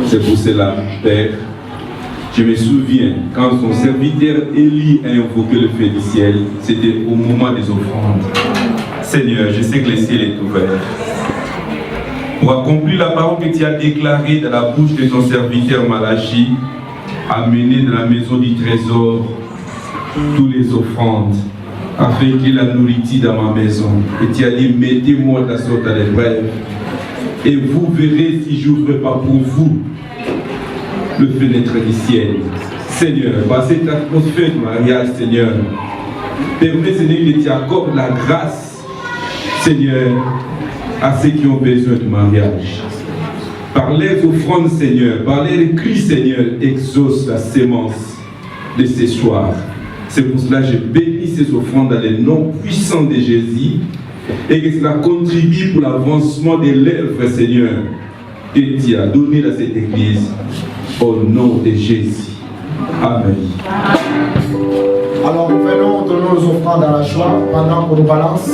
C'est pour cela, Père, je me souviens, quand son serviteur Élie a invoqué le feu du ciel, c'était au moment des offrandes. Seigneur, je sais que le ciel est ouvert. Pour accomplir la parole que tu as déclarée dans la bouche de ton serviteur Malachi, amener dans la maison du trésor toutes les offrandes, afin qu'il y ait la nourriture dans ma maison. Et tu as dit, mettez-moi la sorte à l'épreuve, et vous verrez si j'ouvre pas pour vous le fenêtre du ciel. Seigneur, par cette atmosphère de mariage, Seigneur, permets, Seigneur, que tu accordes la grâce, Seigneur, à ceux qui ont besoin de mariage. Par les offrandes, Seigneur, par les cris, Seigneur, exauce la sémence de ce soir. C'est pour cela que je bénis ces offrandes dans le nom puissant de Jésus et que cela contribue pour l'avancement des lèvres, Seigneur, que tu as donné à cette église. Au nom de Jésus. Amen. Alors nous venons donner nos offrandes dans la joie pendant qu'on nous balance.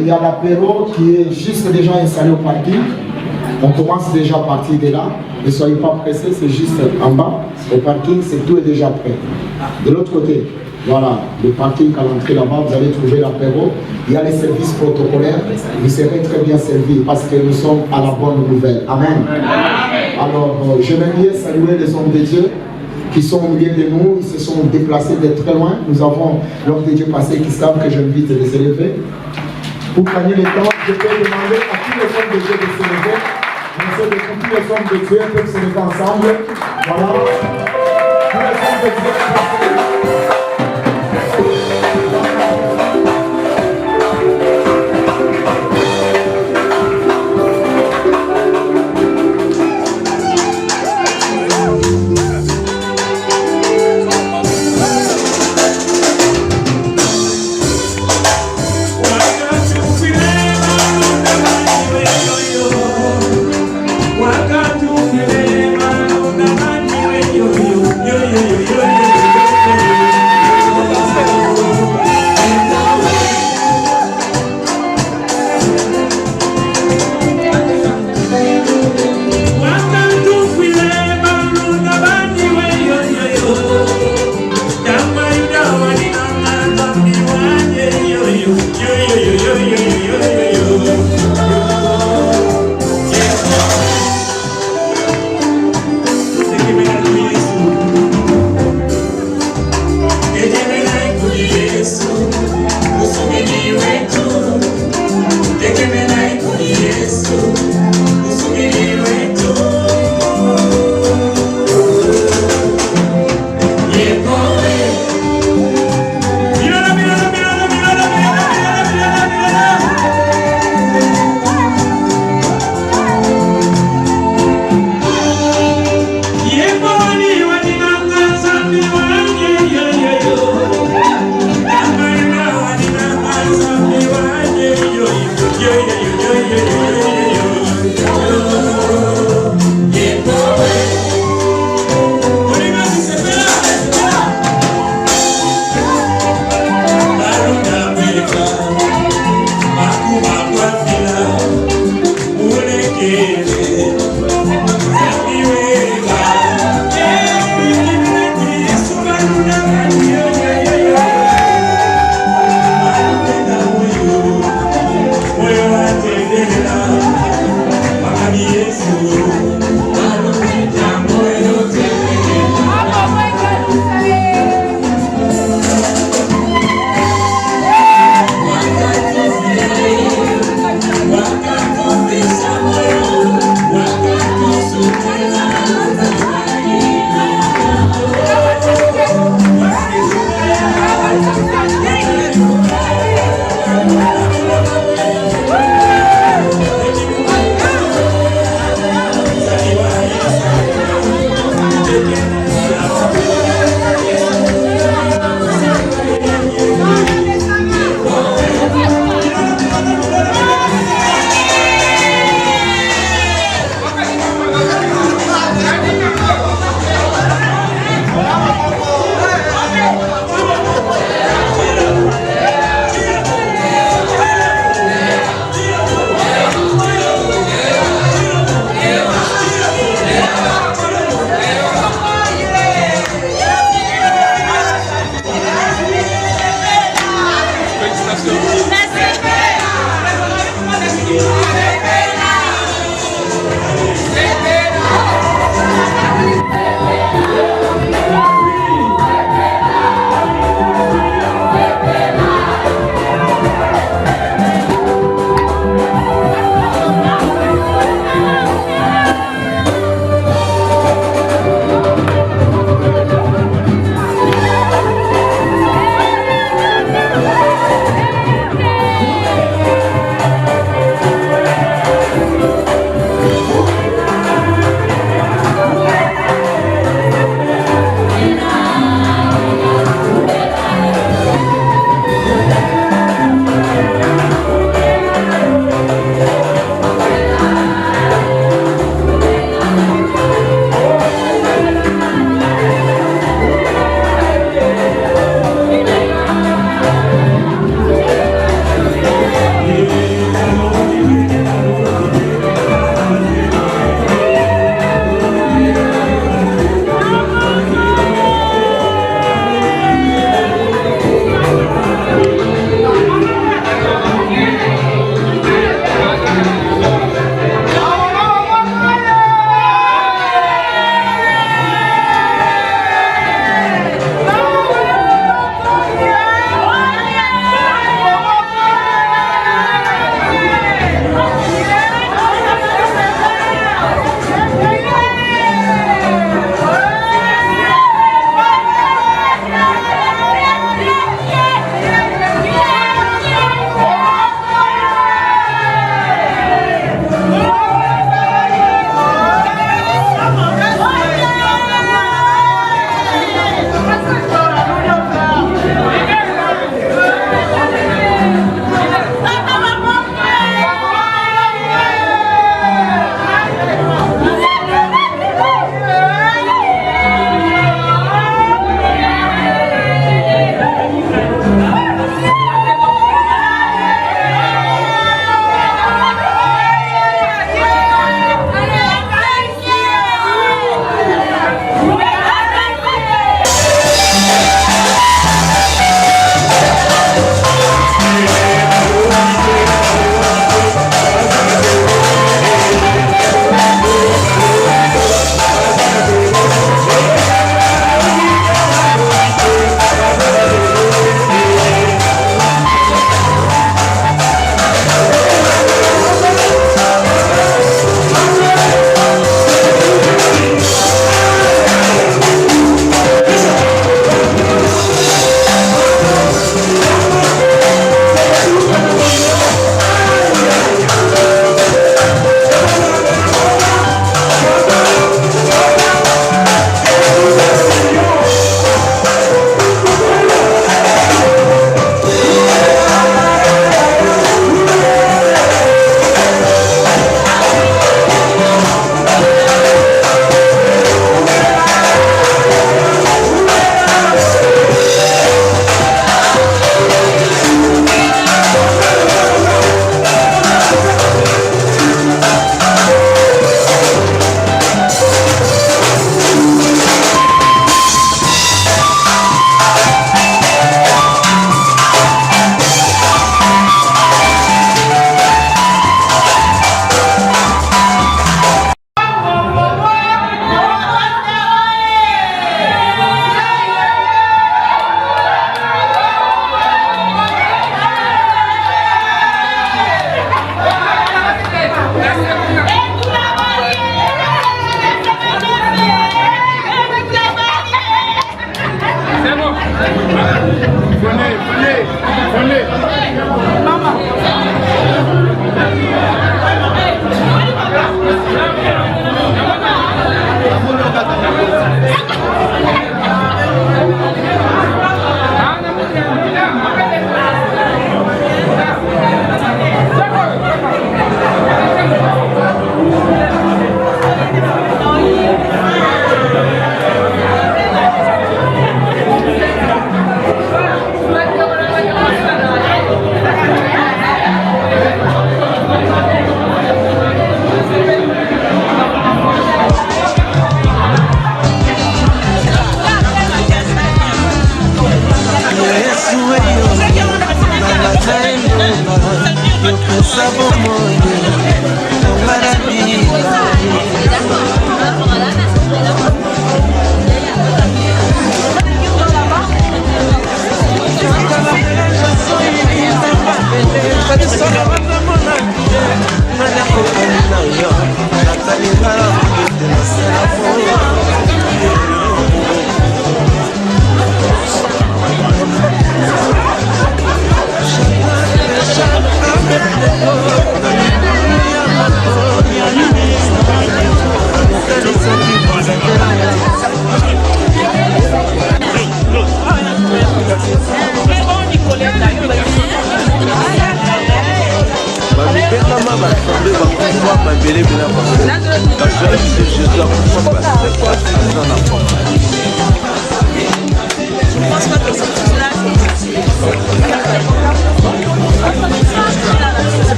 Il y a l'apéro qui est juste déjà installé au parking. On commence déjà à partir de là. Ne soyez pas pressés, c'est juste en bas. Au parking, tout est déjà prêt. De l'autre côté, voilà, le parking à l'entrée là-bas, vous allez trouver l'apéro. Il y a les services protocolaires. Vous serez très bien servis parce que nous sommes à la bonne nouvelle. Amen. Alors, j'aimerais bien saluer les hommes de Dieu qui sont au milieu de nous. Ils se sont déplacés de très loin. Nous avons l'homme de Dieu passé qui savent que j'invite les élever. Pour gagner le temps, je peux demander à tous les hommes de Dieu de se lever. Je sais que tous les hommes de Dieu peuvent se lever ensemble. Voilà. Tous les hommes de Dieu peuvent se lever. Yo, yo, yo, yo, yo, yo, yo, yo.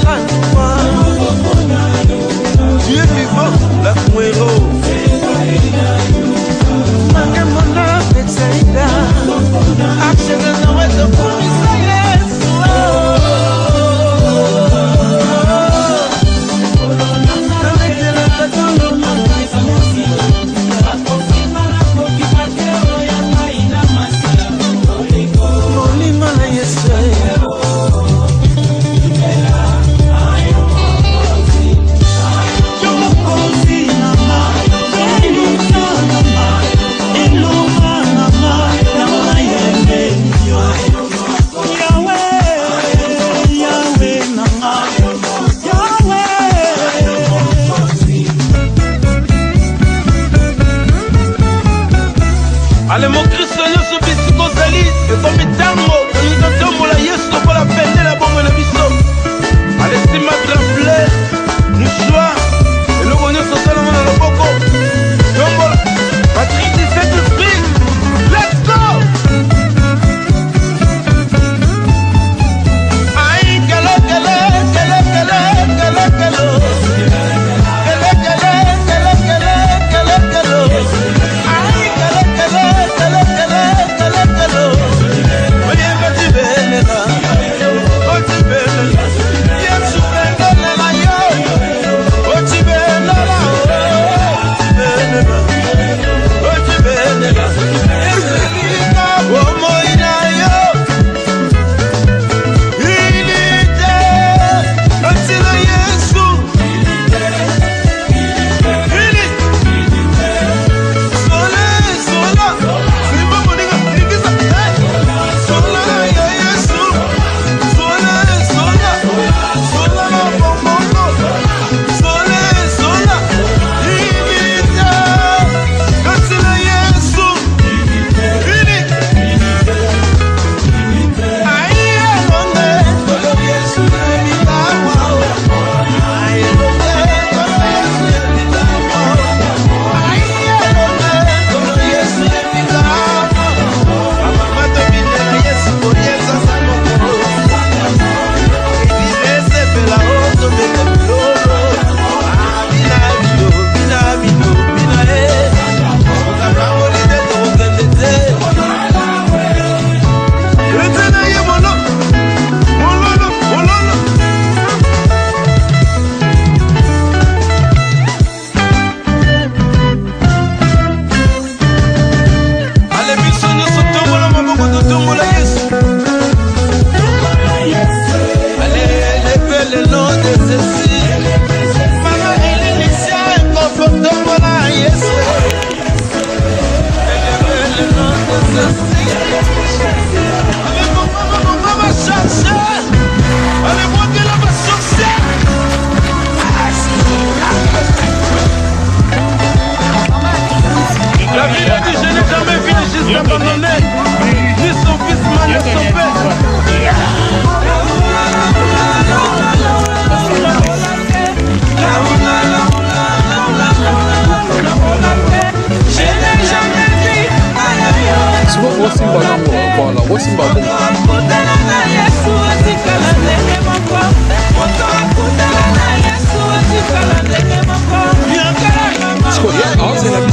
I'm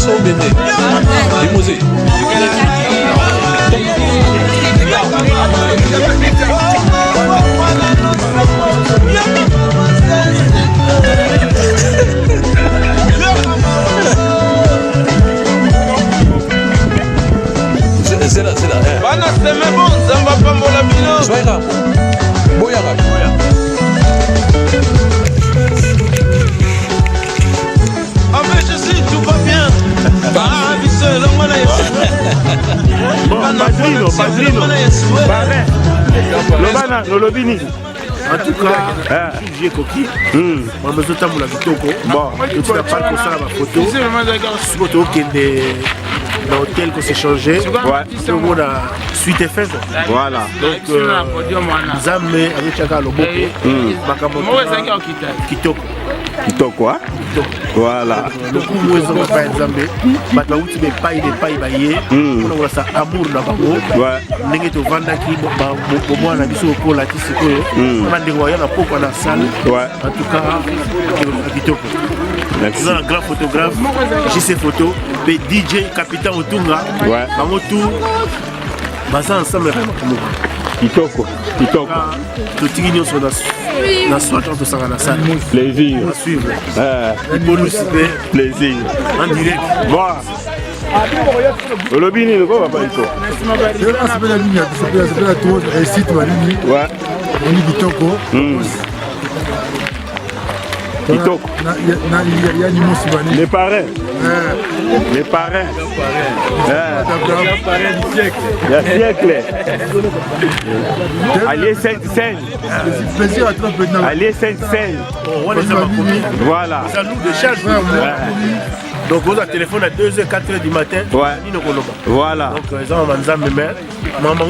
biso bende limousin c'est là bana seme bon nzambe apambola bino soyera boyaka avec Jésus tout va bien biso elongo na Yesu lobana nolobi nini en tout cas j'ai coquille on besoin de temps la kitoko bon tu n'as pas kosala ba photo siko tokende na hôtel qu'on s'est changé on a suite et fait voilà donc nzambe azotiaka loboko makambo kitoko kitoko voilà lokumu ezonga epai nzambe bato bauti bepai baye mpona kolasa amour na bango ndenge tovandaki bomwana biso okola ti sikoyo mpona ndenge waya na pokwa na salle en tout cas kitoko eza na grand photographe jc photo mpe dj capitaine otunga bango tout baza ensemble kitoko totiki nyonso na soir quand tosanga na salle plaisir à suivre bonus plaisir en direct olobi nini ko papa iko asepela nini asepela to site banini oni kitoko kitoko ya nyimosi banini les parrains il y a siècle allié Sainte-Seine allié Sainte-Seine voilà donc on a téléphone à 2h 4h du matin voilà donc ils ont manzambe mais maman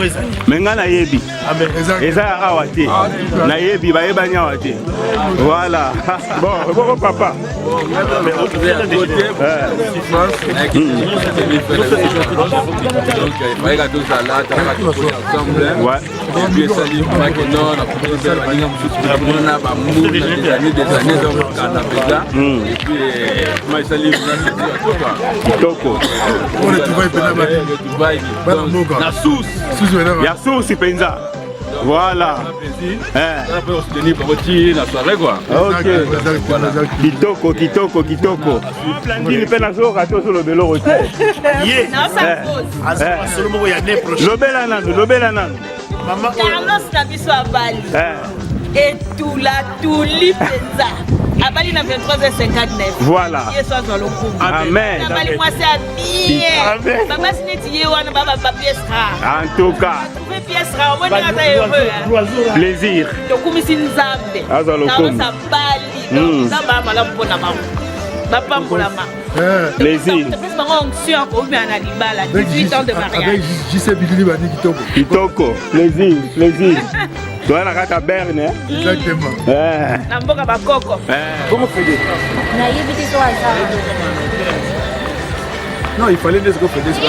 mais nga nayebi eza awa te nayebi bayebani awa te voilà bon papa mais autre côté kitoko ya susi penza voilà kitoko plandini mpe nazoka te osolobeloko te lobela nanu Carlos na biso abali etula tuli penza abali na 23h59 voilà yeso azwa lokumu amen abali mwasi abie baba sineti ye wana baba pièce rare en tout cas trouver pièce rare on est heureux plaisir tokumisi nzambe azwa lokumu abali nzambe amalamu mpona bango bapambolama plaisir bango onction akobima na libala 18 ans de mariage avec JC Bidili bani kitoko plaisir toi na kata berne exactement na mboka bakoko comment faire na yebiti to aza non il fallait laisser go faire des choses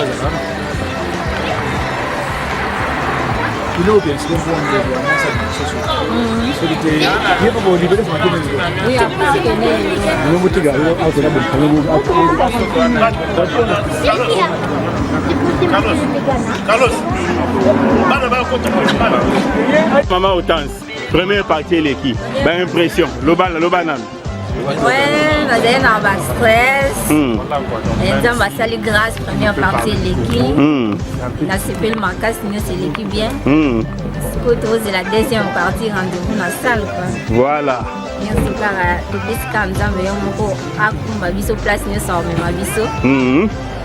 il est bien c'est bon Maman Hortense, première partie l'équipe, impression, lobana. Ouais, bazali na ba stress. Nzambe asali grâce première partie l'équipe. Nasepeli makasi nyonso eleki bien. Sikoyo tozela deuxième partie rendez-vous na salle quoi. Voilà. Nyonso kaka topesika nzambe yo moko akumba biso place nyonso amema biso.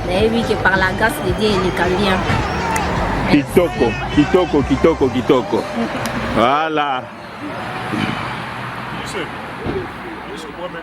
Nayebi ke par la grâce de Dieu eleka bien. Kitoko. Voilà. Monsieur, je comprends bien.